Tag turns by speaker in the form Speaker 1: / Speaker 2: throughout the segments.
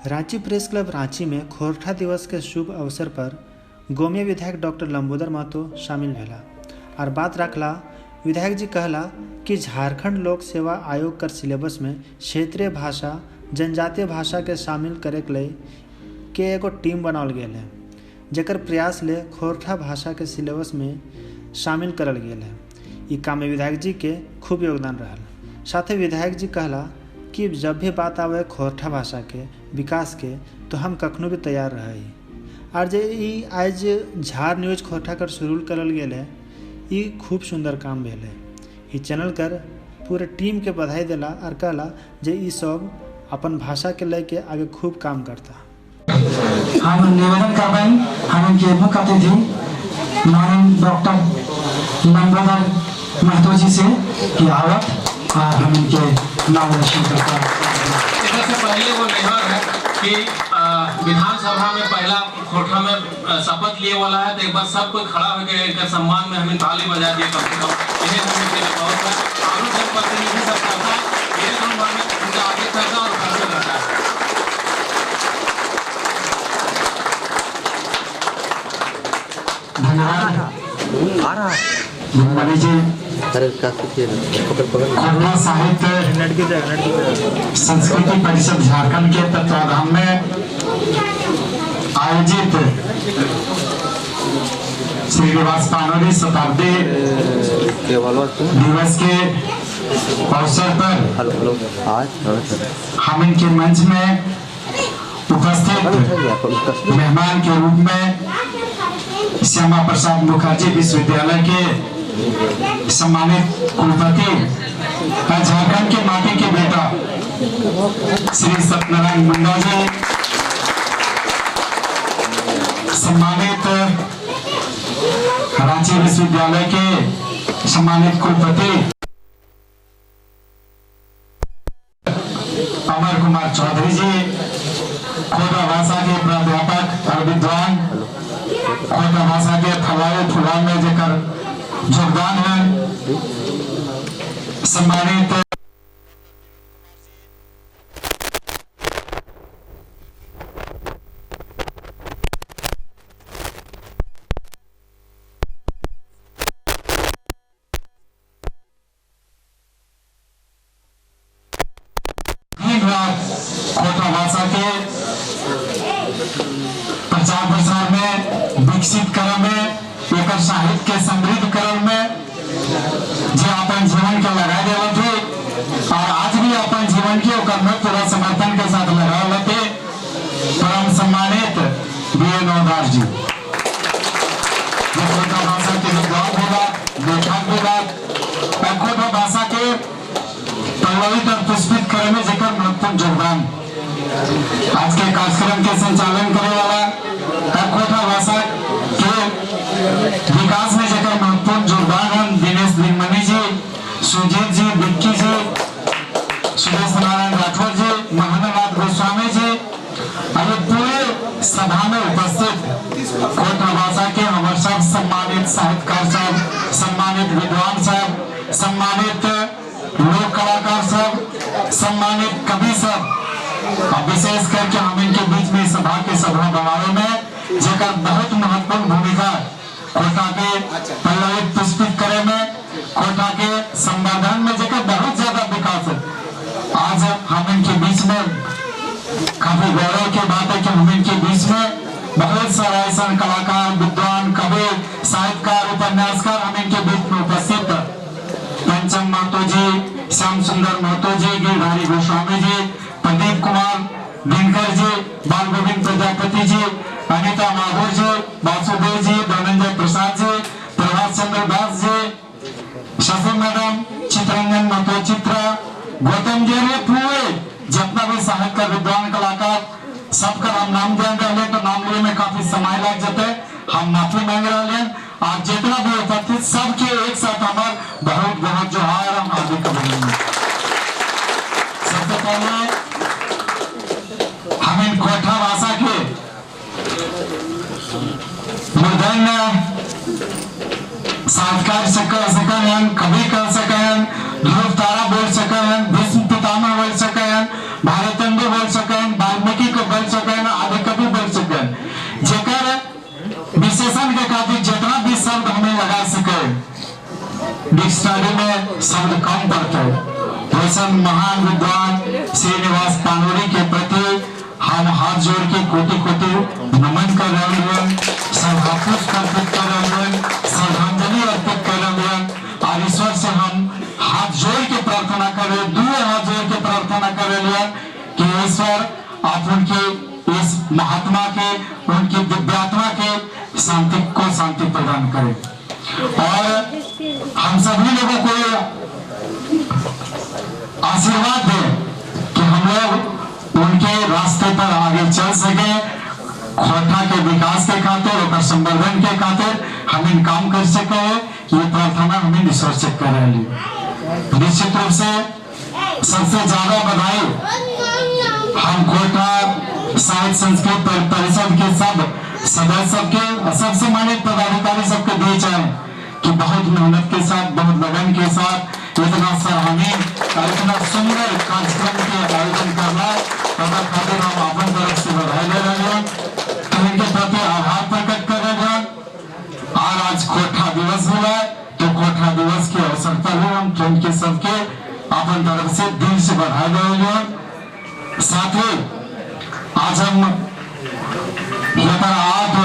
Speaker 1: Ranchi press club Ranchi में खोरठा दिवस के शुभ अवसर पर गोमिया विधायक डॉक्टर लंबोदर महतो शामिल भेला और बात रखला। विधायक जी कहला कि झारखंड लोक सेवा आयोग कर सिलेबस में क्षेत्रीय भाषा जनजातीय भाषा के शामिल करे के एगो टीम बनावल गेल है, जेकर प्रयास ले खोरठा भाषा के सिलेबस में शामिल करल गेल है। ई काम में विधायक जी के खूब योगदान रहल। साथ ही विधायक जी कहला कि जब भी बात आवे खोरठा भाषा के विकास के तो हम कखनो भी तैयार रही। और जे ई आज झार न्यूज खोरठा कर शुरू करल गेल है, ई खूब सुंदर काम भेल है। ई चैनल कर पूरे टीम के बधाई देला और कहला जे ई सब अपन भाषा के लेके आगे खूब काम करता।
Speaker 2: हम निवेदन करबें हम के मुख्य अतिथि माननीय डॉक्टर लंबोदर महतो जी से कि आवत और हम इनके नाम रोशन करता।
Speaker 3: इससे पहले वो निहार है कि विधानसभा में पहला खोरठा में शपथ लिए वाला है, तो एक बार सब कोई खड़ा होकर इनका सम्मान में हमें ताली बजा दिए कम से कम। इन्हें हमें के लिए बहुत है और जनप्रतिनिधि सब करता ये हम उनका आगे करता और करते रहता है।
Speaker 2: धन्यवाद मणि जी। खोरठा साहित्य संस्कृति परिषद झारखंड के तत्वाधान में आयोजित श्रीनिवास पानोरी शताब्दी दिवस के अवसर पर हम इनके मंच में उपस्थित मेहमान के रूप में श्यामा प्रसाद मुखर्जी विश्वविद्यालय के सम्मानित कुलपति झारखंड के माटी के बेटा श्री सत्यनारायण मुंडा जी, सम्मानित रांची विश्वविद्यालय के सम्मानित कुलपति अमर कुमार चौधरी जी, खोटा भाषा के प्राध्यापक और विद्वान, खोटा भाषा के फलाए फुला में जेकर योगदान है, सम्मानित खोटा भाषा के प्रचार प्रसार में विकसित करण में एक साहित्य के समृद्ध करण में जो अपन जीवन के लगा दिया थे और आज भी अपन जीवन के पूरा समर्थन के साथ लगा थे। परम सम्मानित बी.ए. नौदास जी खोटा भाषा के विद्वान होगा, लेखक होगा, खोटा भाषा के पल्लवित और पुष्पित करने में जेकर महत्वपूर्ण योगदान आज के कार्यक्रम के संचालन करने वाला खोटा भाषा के विकास में जेकर महत्वपूर्ण योगदान है दिनेश दिनमणि जी, सुजीत जी, विक्की जी, सुरेश नारायण राठौर जी, महाननाथ गोस्वामी जी और पूरे सभा में उपस्थित खोटा भाषा के हमारे सब सम्मानित साहित्यकार साहब, सम्मानित विद्वान साहब, सम्मानित लोक कलाकार सब, सम्मानित कवि सब, और विशेष करके हम इनके बीच में सभा के सभा बनाने में जेकर बहुत महत्वपूर्ण भूमिका खोटा के पल्लवित पुष्पित करे में, खोटा के संवर्धन में जेकर बहुत ज्यादा विकास है। आज हम इनके बीच में काफी गौरव की बात है कि हम इनके बीच में बहुत सारा ऐसा कलाकार, विद्वान, कवि, साहित्यकार, उपन्यासकार हम इनके बीच में उपस्थित पंचम महतो जी, श्याम सुंदर महतो जी, गिरधारी गोस्वामी जी, प्रदीप कुमार दिनकर जी, बाल गोविंद प्रजापति जी, अनिता माधुर जी, वासुदेव जी, धनंजय प्रसाद जी, प्रभात चंद्र दास जी, शशि मैडम, चित्रंजन महतो चित्रा, गौतम जी ने पूरे जितना भी साहित्य विद्वान कलाकार सबका हम नाम दे रहे तो नाम लेने में काफी समय लग जाता है, हम माफी मांग रहे हैं। आप जितना भी उपस्थित सबके एक साथ हमारे बहुत बहुत जोहार हम आगे करेंगे। सबसे पहले हम इन खोटा भाषा के मूर्धन्य साहित्यकार से कर सकें, कवि कर सकें, ध्रुव तारा बोल सकें, भीष्म पितामह बोल सकें, भारतेंदु बोल सकें, वाल्मीकि को बोल विशेषण के खातिर जितना भी शब्द हमें लगा सके डिक्शनरी में शब्द कम पड़ते, वैसे महान विद्वान श्रीनिवास पानोरी के प्रति हम हाथ जोड़ के कोटि कोटि नमन कर रहे हैं, श्रद्धापुष्प अर्पित कर रहे हैं, श्रद्धांजलि अर्पित कर रहे हैं और ईश्वर से हम हाथ जोड़ के प्रार्थना कर रहे हैं, दुए हाथ जोड़ के प्रार्थना कर रहे हैं कि ईश्वर आप उनके इस महात्मा के, उनकी दिव्यात्मा के शांति को शांति प्रदान करें और हम सभी लोगों को आशीर्वाद दें कि हम लोग उनके रास्ते पर आगे चल सके, खोरठा के विकास के खातिर और संवर्धन के खातिर हम इन काम कर सके। ये प्रार्थना हमें ईश्वर से कर रहे हैं। निश्चित रूप से सबसे ज्यादा बधाई हम खोरठा साहित्य संस्कृत परिषद के सब सदस्य के सबसे मानित पदाधिकारी सबके दिए जाए कि बहुत मेहनत के साथ, बहुत लगन के साथ इतना सराहनीय और इतना सुंदर कार्यक्रम के आयोजन करना और खातिर हम अपन तरफ से बधाई दे रहे हैं, इनके प्रति आभार प्रकट कर रहे हैं। और आज खोरठा दिवस मिला तो खोरठा दिवस के अवसर पर भी हम उनके सबके अपन तरफ से दिल से बधाई दे रहे हैं। साथ ही आज हम लेकर 8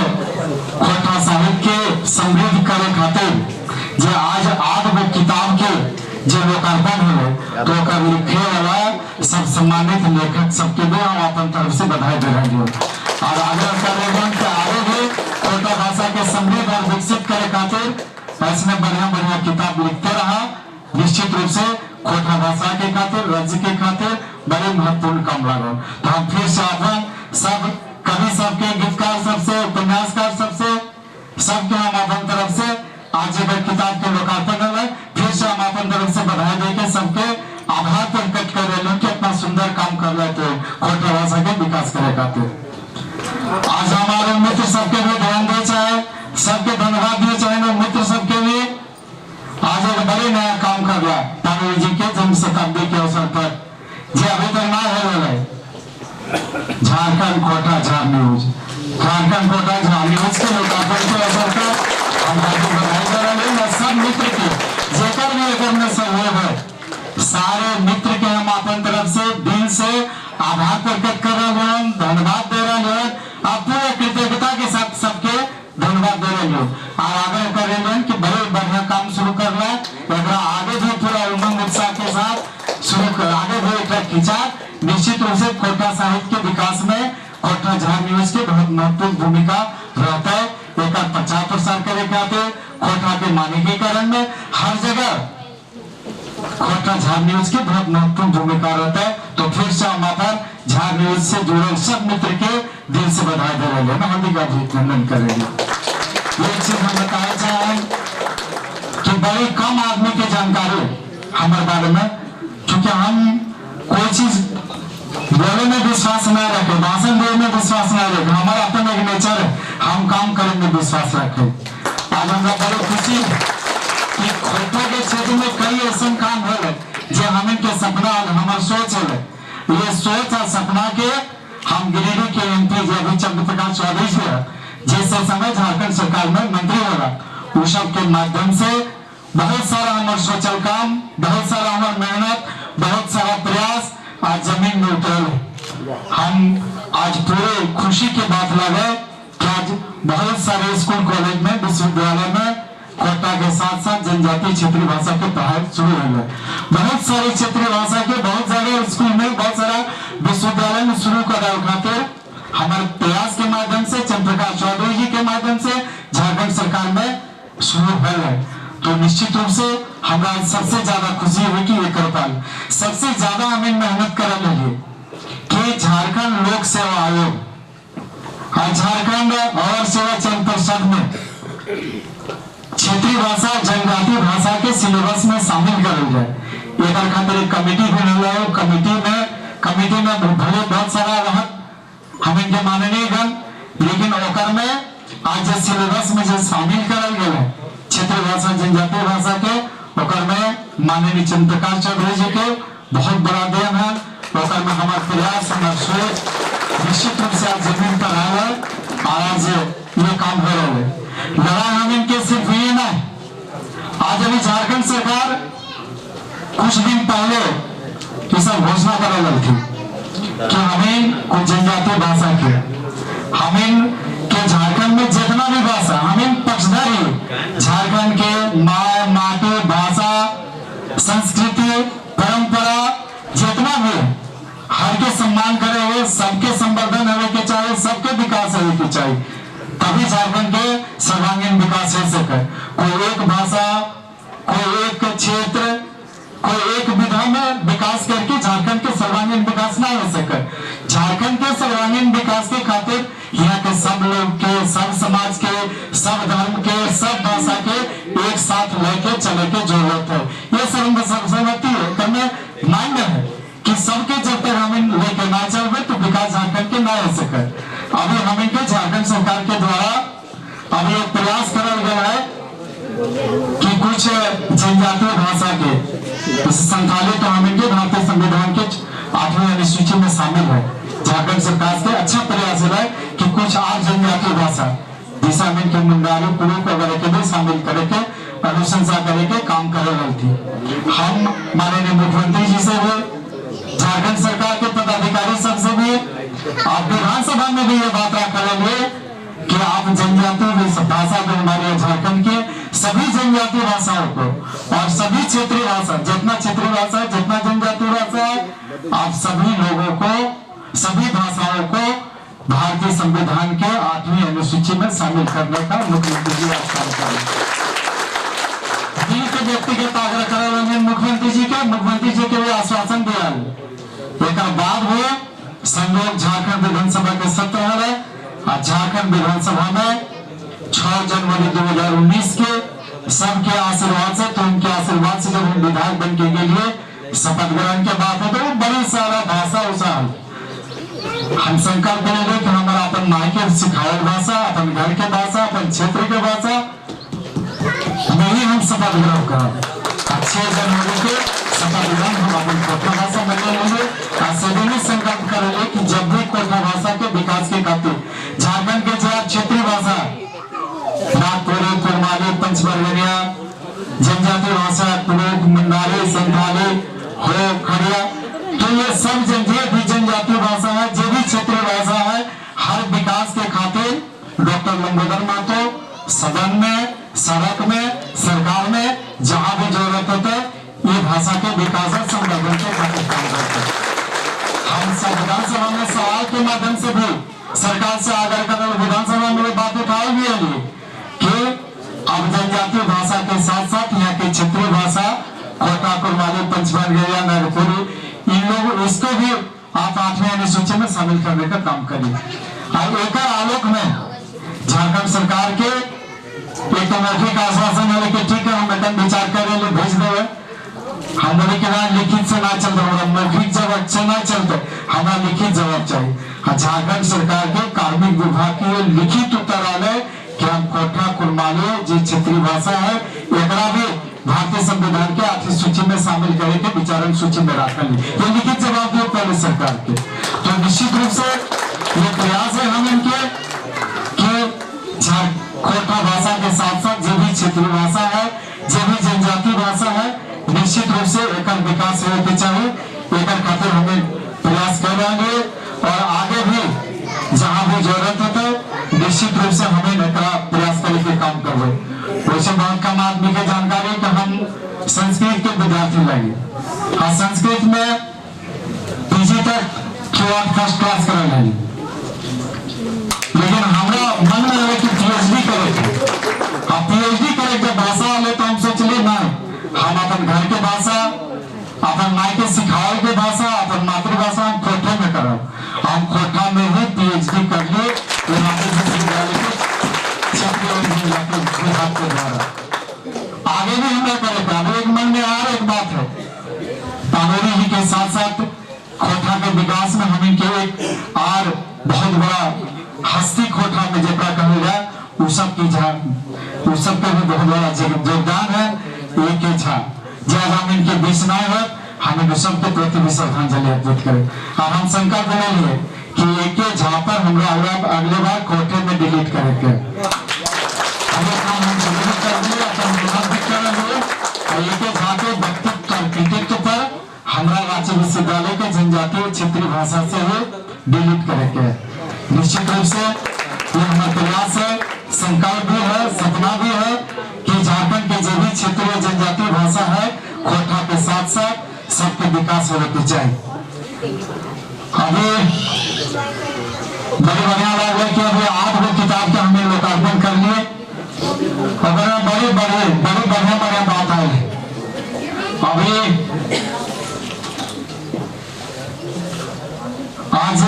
Speaker 2: खोरठा साहिब के समृद्ध करे खातिर जो आज 8 गो किताब के जो लोकार्पण हुए तो लिखे वाला सब सम्मानित लेखक सबके भी हम अपन तरफ से बधाई दे रहे हैं और आग्रह कर रहे हैं कि आगे भी खोरठा भाषा के समृद्ध और विकसित करे खातिर ऐसे बढ़िया बढ़िया किताब लिखते रहा। निश्चित रूप से खोरठा भाषा के खातिर, राज्य के खातिर बड़े महत्वपूर्ण काम लगा। तो हम फिर से आह्वान सब कवि सबके, गीतकार सबसे, उपन्यासकार सबसे, सबके हम अपन तरफ से आज अगर किताब के लोकार्पण है फिर से हम अपन तरफ से बधाई देके सबके आभार प्रकट कर रहे हैं कि इतना सुंदर काम कर रहे थे खोरठा भाषा के विकास करे खातिर। आज हमारे मित्र सबके भी ध्यान दे चाहे, सबके धन्यवाद दिए चाहे ना मित्र सबके लिए आज एक बड़े नया काम कर रहा है पानोरी जी के जन्म शताब्दी के अवसर पर जो अभी तक ना है झारखंड खोरठा झार न्यूज, झारखंड खोरठा झार न्यूज के लोकार्पण के अवसर पर हम आपको बधाई दे रहे हैं। सब मित्र के जेकर भी अगर में सहयोग है सारे मित्र के हम अपन तरफ से दिल से आभार प्रकट कर रहे हैं, धन्यवाद दे रहे हैं, आप पूरे कृतज्ञता के साथ सबके धन्यवाद दे रहे हैं और आग्रह कर रहे हैं कि बड़े बढ़िया काम शुरू कर रहा है, आगे भी पूरा उमंग उत्साह के साथ शुरू कर, आगे भी एक खींचा। निश्चित रूप से खोरठा साहित्य के विकास में खोरठा झार न्यूज की बहुत महत्वपूर्ण भूमिका रहता है। एक प्रचार प्रसार करे खातिर खोरठा के मानकीकरण में हर जगह खोरठा झार न्यूज की बहुत महत्वपूर्ण भूमिका रहता है। तो फिर से हम अपन झार न्यूज से जुड़े सब मित्र के दिल से बधाई दे रहे हैं, हार्दिक अभिनंदन करेंगे। एक चीज हम बताना चाहें कि बड़ी कम आदमी की जानकारी हमारे बारे में, क्योंकि हम कोई चीज बोले में विश्वास न रखे, भाषण देने में विश्वास न रखे, हमारा अपना एक नेचर है, हम काम करेंगे विश्वास रखे। आज हमारा बड़ी खुशी कि खोरठा के क्षेत्र में कई ऐसे काम हो रहे जो हम इनके सपना और हमारे सोच है, ये सोच और सपना के हम गिरिडीह के एमपी अभी चंद्रप्रकाश चौधरी जी है जैसे समय झारखंड सरकार में मंत्री होगा उस सब के माध्यम से बहुत सारा हमारे सोचल काम, बहुत सारा हमारे मेहनत, बहुत सारा प्रयास आज जमीन में उतरल है। हम आज पूरे खुशी की बात लगे कि आज बहुत सारे स्कूल कॉलेज में, विश्वविद्यालय में खोरठा के साथ साथ जनजातीय क्षेत्रीय भाषा के पढ़ाई शुरू हो गए। बहुत सारे क्षेत्रीय भाषा के बहुत सारे स्कूल में, बहुत सारा विश्वविद्यालय में शुरू कर खातिर हमारे प्रयास के माध्यम से, चंद्रप्रकाश चौधरी जी के माध्यम से झारखंड सरकार में शुरू हो गए। तो निश्चित रूप से हमारा सबसे ज्यादा खुशी हुई कि ये कर पाए। सबसे ज्यादा हमें मेहनत कर लगी कि झारखंड लोक सेवा आयोग और झारखंड और सेवा चयन परिषद में क्षेत्रीय भाषा, जनजातीय भाषा के सिलेबस में शामिल कर जाए। एक खातिर एक कमेटी भी है, कमेटी में भले बहुत सारा रहत हम इनके माननीय गण, लेकिन ओकर में आज सिलेबस में जो शामिल करल गए क्षेत्रीय भाषा, जनजातीय भाषा के, ओकर में माननीय चंद्रप्रकाश चौधरी जी के बहुत बड़ा देन है। ओकर में हमारे प्रयास, हमारे सोच निश्चित रूप से आज जमीन पर आया और आज ये काम कर रहे हैं। लड़ाई हम इनके सिर्फ ये ना, आज अभी झारखंड सरकार कुछ दिन पहले ये सब घोषणा कर रही थी कि हमें कुछ जनजातीय भाषा के हमें के झारखंड में जितना भी भाषा हमें पक्षधर ही झारखंड के माटी भाषा संस्कृति परंपरा जितना भी हर के सम्मान करे हुए सबके संवर्धन होने के चाहिए, सबके विकास होने के चाहिए, तभी झारखंड के सर्वांगीण विकास हो सके। कोई एक भाषा कोई एक क्षेत्र कोई एक विधा में विकास करके झारखंड के सर्वांगीण विकास ना हो सके। झारखंड के सर्वांगीण विकास के खातिर यहाँ के सब लोग के सब समाज के सब धर्म के सब भाषा के एक साथ लेके चले के जरूरत है। ये सहमति है करने मान्य है कि सबके जब तक हम लेके ना चलते तो विकास झारखंड के ना हो सके। अभी हम इनके झारखंड सरकार के द्वारा अभी एक प्रयास करा गया है कि कुछ जनजातीय भाषा के संथाली तो हम इनके भारतीय संविधान के 8वीं अनुसूची में शामिल है। झारखंड सरकार से अच्छा प्रयास है कि कुछ और जनजातीय भाषा जैसा हम इनके मुंडारी पुरुष वगैरह के भी शामिल करके अनुशंसा करके काम कर रही थी। हम माननीय मुख्यमंत्री जी से भी झारखंड सरकार के पदाधिकारी सबसे भी आप विधानसभा में भी ये बात रखा है कि आप जनजातीय भाषा को हमारे झारखंड के सभी जनजातीय भाषाओं को और सभी क्षेत्रीय भाषा जितना क्षेत्रीय भाषा है जितना जनजातीय भाषा है आप सभी लोगों को सभी भाषाओं को भारतीय संविधान के 8वीं अनुसूची में शामिल करने का मुख्यमंत्री जी व्यक्तिगत आग्रह कर मुख्यमंत्री जी के लिए आश्वासन दिया। एक बाद हुए संयोग झारखंड विधानसभा के सत्र है और झारखंड विधानसभा में 6 जनवरी 2019 के सबके आशीर्वाद से तो उनके आशीर्वाद से जब हम विधायक बन के लिए शपथ ग्रहण के बाद है तो बड़ी सारा भाषा उसा हम संकल्प करेंगे कि हमारा अपन माई के सिखावल भाषा अपन घर के भाषा अपन क्षेत्र के भाषा नहीं हम शपथ ग्रहण करें। 6 जनवरी के शपथ ग्रहण हम अपन कोटा भाषा में लेंगे और सभी संकल्प करेंगे कि जब भी कोटा भाषा के विकास के खातिर झारखंड के जो क्षेत्रीय भाषा नागपुरी कुरमाली पंचबर्गनिया जनजातीय भाषा कुरुक मुंडारी संथाली हो खड़िया तो ये सब भी जनजातीय भाषा है जो भी क्षेत्रीय भाषा है हर विकास के खातिर डॉक्टर लंबोदर महतो सदन में सड़क में सरकार में जहां भी जरूरत होता है ये भाषा के विकास और संवर्धन के खातिर काम करते हैं। हम सब विधानसभा में सवाल के माध्यम से भी सरकार से आग्रह कर रहे विधानसभा में बात उठाई भी है कि अब जनजातीय भाषा के साथ साथ यहाँ की क्षेत्रीय भाषा कोटा कुरमाली पंचबर्गनिया नागपुरी इन लोग इसको भी आप 8वीं अनुसूची में शामिल करने का काम करिए। और एक आलोक में झारखंड सरकार के एक तो मौखिक आश्वासन है कि ठीक है हम एकदम विचार कर रहे भेज देवे हम बोले कि ना लिखित से ना चलते हमारा मौखिक जब अच्छे ना चलते हमारा लिखित जवाब चाहिए। झारखंड सरकार के कार्मिक विभाग की लिखित उत्तर आने कि हम कोटा कुरमाली जो क्षेत्रीय भाषा है एकरा भी भारतीय संविधान के 8वीं सूची में शामिल करके विचारण सूची में रखा ये लिखित जवाब दिए पहले सरकार के। तो निश्चित रूप से ये प्रयास है हम इनके कि कोटा भाषा के साथ साथ जो भी क्षेत्रीय भाषा है जो भी जनजातीय भाषा है निश्चित रूप से एक विकास होने चाहिए। एक खातिर हमें प्रयास कर रहे हैं और आगे भी जहाँ भी जरूरत होता निश्चित रूप से हमें प्रयास करके काम करवे। वैसे बहुत कम आदमी की जानकारी कि हम संस्कृत के विद्यार्थी लगे और संस्कृत में पीजी तक फर्स्ट क्लास कर रहे हैं लेकिन हमारा मन में है कि पीएचडी करे और पीएचडी करे जब भाषा वाले तो हम सोचले ना हम अपन घर के भाषा अपन माई के सिखावल के भाषा अपन मातृभाषा हम कोठा में करब हम कोठा में ही पीएचडी कर लिए विश्वविद्यालय के द्वारा आगे भी हमें करे। एक मन में और एक बात है पानोरी जी के साथ साथ कोठा के विकास में हम इनके एक और बहुत बड़ा हस्ती कोठा में जरा कहा जाए वो सब की का भी बहुत बड़ा योगदान है। एक जब हम इनके बीच ना हो हम इन सबके प्रति भी श्रद्धांजलि अर्पित करें और हम संकल्प ले लिए कि एक झापर हमरा अगले बार कोठे में डिलीट करेंगे। अरे काम हम शुरू कर दिए, अपन मेहनत भी कर रहे हैं। एक झापे व्यक्तित्व और कृतित्व पर हमरा राज्य विश्वविद्यालय के जनजातीय क्षेत्रीय भाषा से ही डिलीट करेंगे। निश्चित रूप से ये हमारा प्रयास है, संकल्प भी है, सपना भी है कि झारखंड के जो भी क्षेत्रीय जनजातीय भाषा है खोटा के साथ साथ सबके विकास होने के चाहिए। अभी बड़ी बढ़िया लग रहा है कि अभी 8 गो किताब के हमने लोकार्पण कर लिए। अगर बड़ी बढ़िया बात है। अभी आज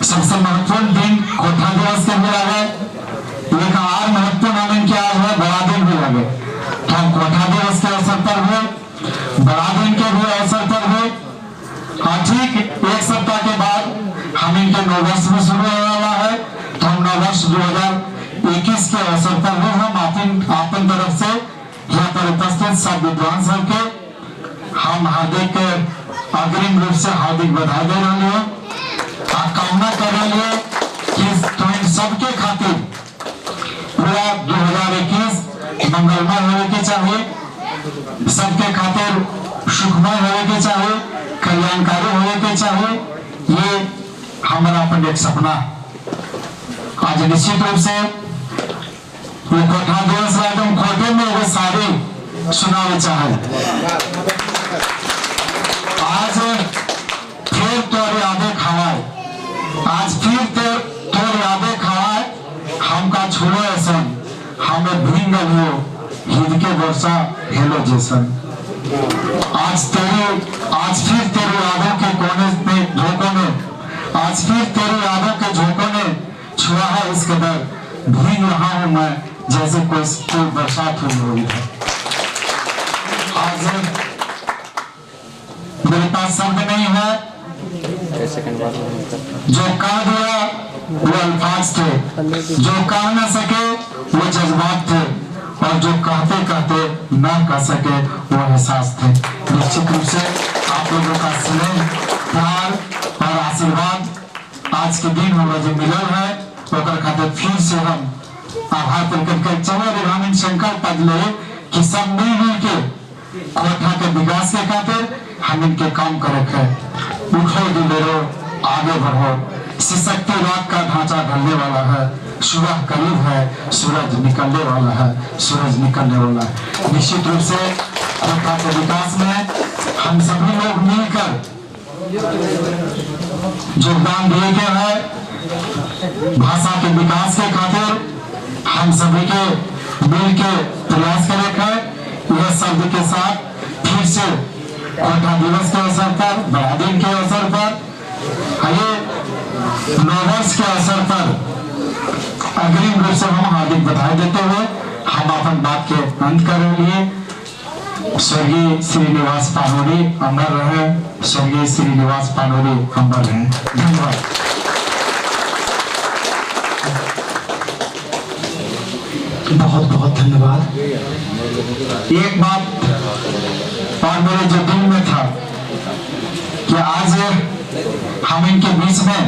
Speaker 2: सबसे महत्वपूर्ण दिन कोठा दिवस के भी लगे, लेकिन और महत्वपूर्ण दिन क्या है, बड़ा दिन भी लगे। तो हम कोठा दिवस के अवसर पर भी, बड़ा दिन के भी अवसर पर भी, ठीक 1 सप्ताह के बाद हम इनके नववर्ष में शुरू होने वाला है। तो हम नववर्ष 2021 के अवसर पर भी हम अपन तरफ से यहाँ पर उपस्थित सब विद्वान सब के हम हार्दिक अग्रिम रूप से हार्दिक बधाई दे रहे हैं। कामना कर रहे हैं कि तो इन सबके खातिर पूरा 2021 मंगलमय होने के चाहिए, सबके खातिर सुखमय होने के चाहिए, कल्याणकारी होने के चाहिए। ये हमारा अपन एक सपना। आज निश्चित रूप से ये कोठा दिवस एकदम खोटे में वो सारे सुनावे चाहे। आज फिर तोर यादें खाए, आज फिर तोर यादें खाए, हमका छोड़ो ऐसन हमें भींग गलियो हिद के वर्षा हेलो जैसन। आज फिर तेरी यादों के कोने में झोंकों ने, आज फिर तेरी यादों के झोंकों ने छुआ है इस कदर, भीग रहा हूं मैं जैसे कोई बरसात हुई है। आज मेरे पास शब्द नहीं है, जो कह दिया वो अल्फाज थे, जो कह न सके वो जज्बात थे, और जो कहते कहते न कह सके वो एहसास थे। निश्चित रूप से आप लोगों का स्नेह, प्यार और आशीर्वाद आज के दिन हमारा जो मिलन है ओकर खातिर फिर से हम आभार प्रकट कर चलो। हम इन संकल्प ले कि सब मिल के कोठा के विकास के खातिर हम इनके काम करे। उठो दिलेरो, आगे बढ़ो, सशक्ति रात का ढांचा ढलने वाला है, सुबह करीब है, सूरज निकलने वाला है, सूरज निकलने वाला है। निश्चित रूप से कोठा के विकास में हम सभी लोग मिलकर योगदान दिए गए हैं। भाषा के विकास के खातिर हम सभी के मिल के प्रयास करें। यह शब्द के साथ फिर से कोठा दिवस के अवसर पर, बड़ा दिन के अवसर पर, नववर्ष के अवसर पर अग्रिम रूप से हम हार्दिक बधाई देते हुए हम अपन बात के अंत कर लिए। स्वर्गीय श्रीनिवास पानोरी अमर रहे, स्वर्गीय श्रीनिवास पानोरी अमर रहे। धन्यवाद।
Speaker 4: बहुत बहुत धन्यवाद।
Speaker 2: एक बात और मेरे जो दिल में था कि आज हम इनके बीच में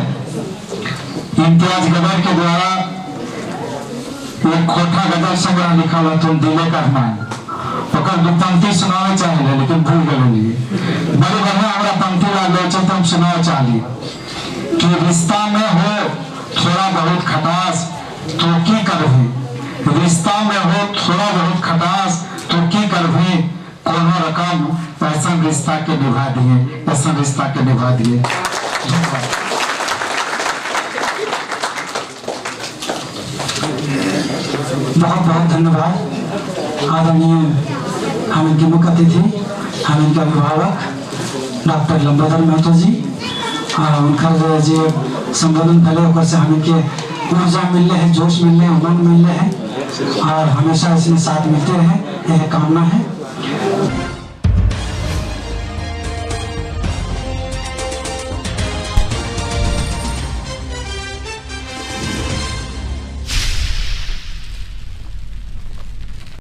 Speaker 2: इम्तियाज गदर के द्वारा एक खोटा गदर संग्रह लिखा हुआ तुम दिले का मान ओकर 2 पंक्ति सुनावे चाहिए, लेकिन भूल गए। बड़े बढ़िया हमारा पंक्ति ला तुम सुनावे चाहिए कि रिश्ता में हो थोड़ा बहुत खटास तो की करभी, रिश्ता में हो थोड़ा बहुत खटास तो की करभी, कोनो रकम ऐसा रिश्ता के निभा दिए, ऐसा रिश्ता के निभा दिए।
Speaker 4: बहुत बहुत धन्यवाद। आदरणीय हम इनके मुख्य अतिथि, हम इनके अभिभावक डॉक्टर लंबोदर महतो जी, उनका जो संबोधन पहले से हम इनके ऊर्जा मिल रहे हैं, जोश मिल रहे हैं, उमंग मिल रहे हैं और हमेशा इसमें साथ मिलते रहे, यह कामना है।